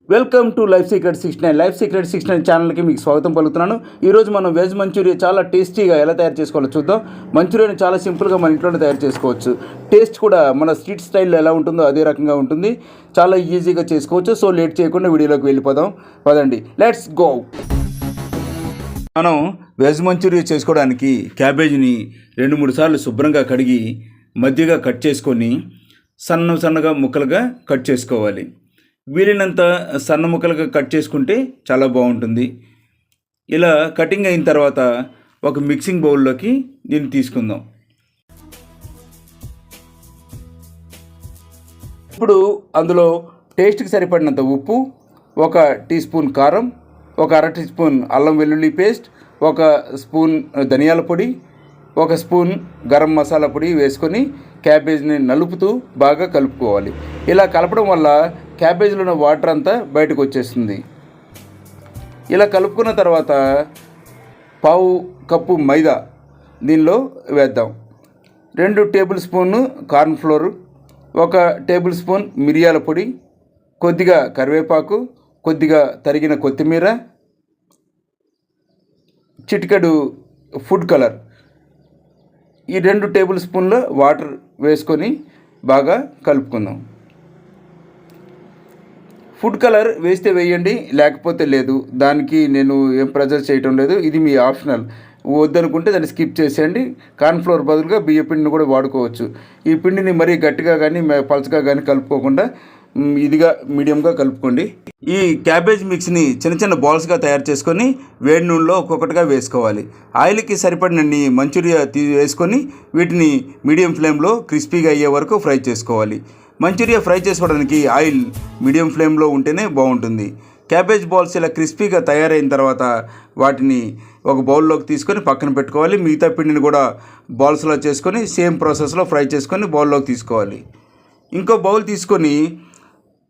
Welcome to life secret 69. Life secret 69 ఛానల్కి మీకు స్వాగతం పలుకుతున్నాను. ఈరోజు మనం వెజ్ మంచూరియా చాలా టేస్టీగా ఎలా తయారు చేసుకోవాలో చూద్దాం. మంచూరియాని చాలా సింపుల్గా మన ఇంట్లోనే తయారు చేసుకోవచ్చు. టేస్ట్ కూడా మన స్ట్రీట్ స్టైల్లో ఎలా ఉంటుందో అదే రకంగా ఉంటుంది. చాలా ఈజీగా చేసుకోవచ్చు. సో లేట్ చేయకుండా వీడియోలోకి వెళ్ళిపోదాం. పదండి, లెట్స్ గో. మనం వెజ్ మంచూరియా చేసుకోవడానికి క్యాబేజీని 2-3 సార్లు శుభ్రంగా కడిగి మధ్యగా కట్ చేసుకొని సన్నగా ముక్కలుగా కట్ చేసుకోవాలి. వీలైనంత సన్న ముక్కలుగా కట్ చేసుకుంటే చాలా బాగుంటుంది. ఇలా కటింగ్ అయిన తర్వాత ఒక మిక్సింగ్ బౌల్లోకి దీన్ని తీసుకుందాం. ఇప్పుడు అందులో టేస్ట్కి సరిపడినంత ఉప్పు, 1 టీ స్పూన్ కారం, 1 అర టీ స్పూన్ అల్లం వెల్లుల్లి పేస్ట్, 1 స్పూన్ ధనియాల పొడి, 1 స్పూన్ గరం మసాలా పొడి వేసుకొని క్యాబేజ్ని నలుపుతూ బాగా కలుపుకోవాలి. ఇలా కలపడం వల్ల క్యాబేజీలో ఉన్న వాటర్ అంతా బయటకు వచ్చేస్తుంది. ఇలా కలుపుకున్న తర్వాత 1/2 కప్పు మైదా దీనిలో వేద్దాం. 2 table spoon corn flour, 1 table spoon మిరియాల పొడి, కొద్దిగా కరివేపాకు, కొద్దిగా తరిగిన కొత్తిమీర, చిటికెడు ఫుడ్ కలర్, ఈ 2 టేబుల్ స్పూన్ల వాటర్ వేసుకొని బాగా కలుపుకుందాం. ఫుడ్ కలర్ వేస్తే వేయండి, లేకపోతే లేదు. దానికి నేను ఏం ప్రెజర్ చేయటం లేదు. ఇది మీ ఆప్షనల్. వద్దనుకుంటే దాన్ని స్కిప్ చేసేయండి. కార్న్ఫ్లోర్ బదులుగా బియ్య పిండిని కూడా వాడుకోవచ్చు. ఈ పిండిని మరీ గట్టిగా కానీ పలచగా కానీ కలుపుకోకుండా ఇదిగా మీడియంగా కలుపుకోండి. ఈ క్యాబేజ్ మిక్స్ని చిన్న బాల్స్గా తయారు చేసుకొని వేడి నూనెలో ఒక్కొక్కటిగా వేసుకోవాలి. ఆయిల్కి సరిపడినన్ని మంచూరియా వేసుకొని వీటిని మీడియం ఫ్లేమ్లో క్రిస్పీగా అయ్యే వరకు ఫ్రై చేసుకోవాలి. మంచూరియా ఫ్రై చేసుకోవడానికి ఆయిల్ మీడియం ఫ్లేమ్లో ఉంటేనే బాగుంటుంది. క్యాబేజ్ బాల్స్ ఇలా క్రిస్పీగా తయారైన తర్వాత వాటిని ఒక బౌల్లోకి తీసుకొని పక్కన పెట్టుకోవాలి. మిగతా పిండిని కూడా బాల్స్లో చేసుకొని సేమ్ ప్రాసెస్లో ఫ్రై చేసుకొని బౌల్లోకి తీసుకోవాలి. ఇంకో బౌల్ తీసుకొని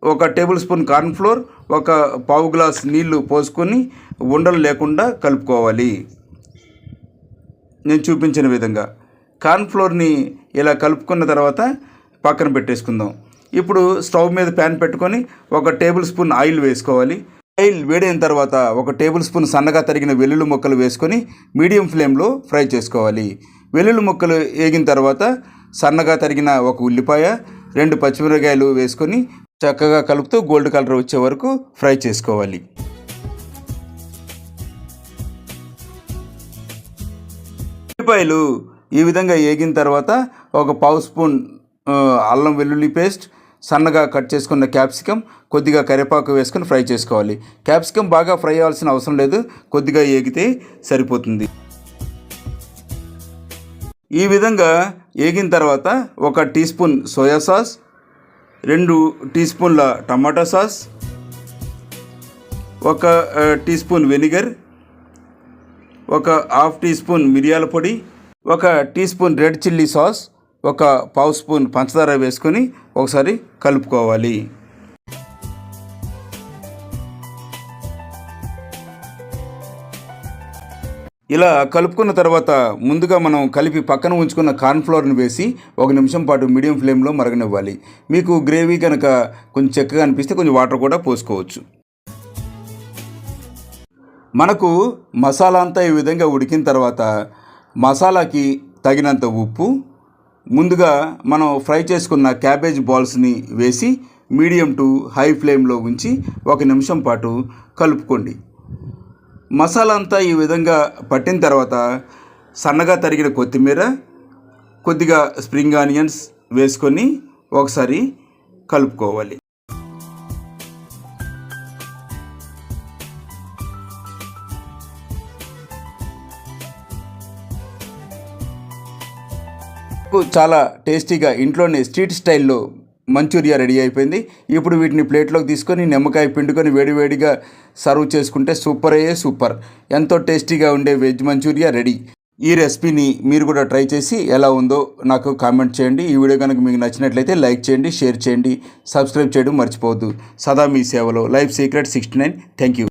1 టేబుల్ స్పూన్ కార్న్ఫ్లోర్, 1/4 గ్లాస్ నీళ్లు పోసుకొని ఉండలు లేకుండా కలుపుకోవాలి. నేను చూపించిన విధంగా కార్న్ఫ్లోర్ని ఇలా కలుపుకున్న తర్వాత పక్కన పెట్టేసుకుందాం. ఇప్పుడు స్టవ్ మీద ప్యాన్ పెట్టుకొని 1 టేబుల్ స్పూన్ ఆయిల్ వేసుకోవాలి. ఆయిల్ వేడైన తర్వాత 1 టేబుల్ స్పూన్ సన్నగా తరిగిన వెల్లుల్లి ముక్కలు వేసుకొని మీడియం ఫ్లేమ్లో ఫ్రై చేసుకోవాలి. వెల్లుల్లి ముక్కలు వేగిన తర్వాత సన్నగా తరిగిన 1 ఉల్లిపాయ, 2 పచ్చిమిరపకాయలు వేసుకొని చక్కగా కలుపుతూ గోల్డ్ కలర్ వచ్చే వరకు ఫ్రై చేసుకోవాలి. ఉల్లిపాయలు ఈ విధంగా వేగిన తర్వాత 1/4 స్పూన్ అల్లం వెల్లుల్లి పేస్ట్, సన్నగా కట్ చేసుకున్న క్యాప్సికమ్, కొద్దిగా కరివేపాకు వేసుకొని ఫ్రై చేసుకోవాలి. క్యాప్సికమ్ బాగా ఫ్రై అవ్వాల్సిన అవసరం లేదు, కొద్దిగా వేగితే సరిపోతుంది. ఈ విధంగా వేగిన తర్వాత 1 టీ స్పూన్ సోయా సాస్, 2 టీ స్పూన్ల టమాటా sauce, 1 teaspoon vinegar, 1/2 teaspoon మిరియాల పొడి, 1 teaspoon red chilli sauce, 1/4 spoon పంచదార వేసుకొని ఒకసారి కలుపుకోవాలి. ఇలా కలుపుకున్న తర్వాత ముందుగా మనం కలిపి పక్కన ఉంచుకున్న కార్న్ఫ్లోర్ని వేసి 1 నిమిషం పాటు మీడియం ఫ్లేమ్లో మరగనివ్వాలి. మీకు గ్రేవీ కనుక కొంచెం చెక్కగా అనిపిస్తే కొంచెం వాటర్ కూడా పోసుకోవచ్చు. మనకు మసాలా అంతా ఈ విధంగా ఉడికిన తర్వాత మసాలాకి తగినంత ఉప్పు, ముందుగా మనం ఫ్రై చేసుకున్న క్యాబేజ్ బాల్స్ని వేసి మీడియం టు హై ఫ్లేమ్లో ఉంచి 1 నిమిషం పాటు కలుపుకోండి. మసాలా అంతా ఈ విధంగా పట్టిన తర్వాత సన్నగా తరిగిన కొత్తిమీర, కొద్దిగా స్ప్రింగ్ ఆనియన్స్ వేసుకొని ఒకసారి కలుపుకోవాలి. చాలా టేస్టీగా ఇంట్లోనే స్ట్రీట్ స్టైల్లో మంచూరియా రెడీ అయిపోయింది. ఇప్పుడు వీటిని ప్లేట్లోకి తీసుకొని నిమ్మకాయ పిండుకొని వేడివేడిగా సర్వ్ చేసుకుంటే సూపర్. ఎంతో టేస్టీగా ఉండే వెజ్ మంచూరియా రెడీ. ఈ రెసిపీని మీరు కూడా ట్రై చేసి ఎలా ఉందో నాకు కామెంట్ చేయండి. ఈ వీడియో కనుక మీకు నచ్చినట్లయితే లైక్ చేయండి, షేర్ చేయండి, సబ్స్క్రైబ్ చేయడం మర్చిపోవద్దు. సదా మీ సేవలో లైఫ్ సీక్రెట్ 69. Thank you.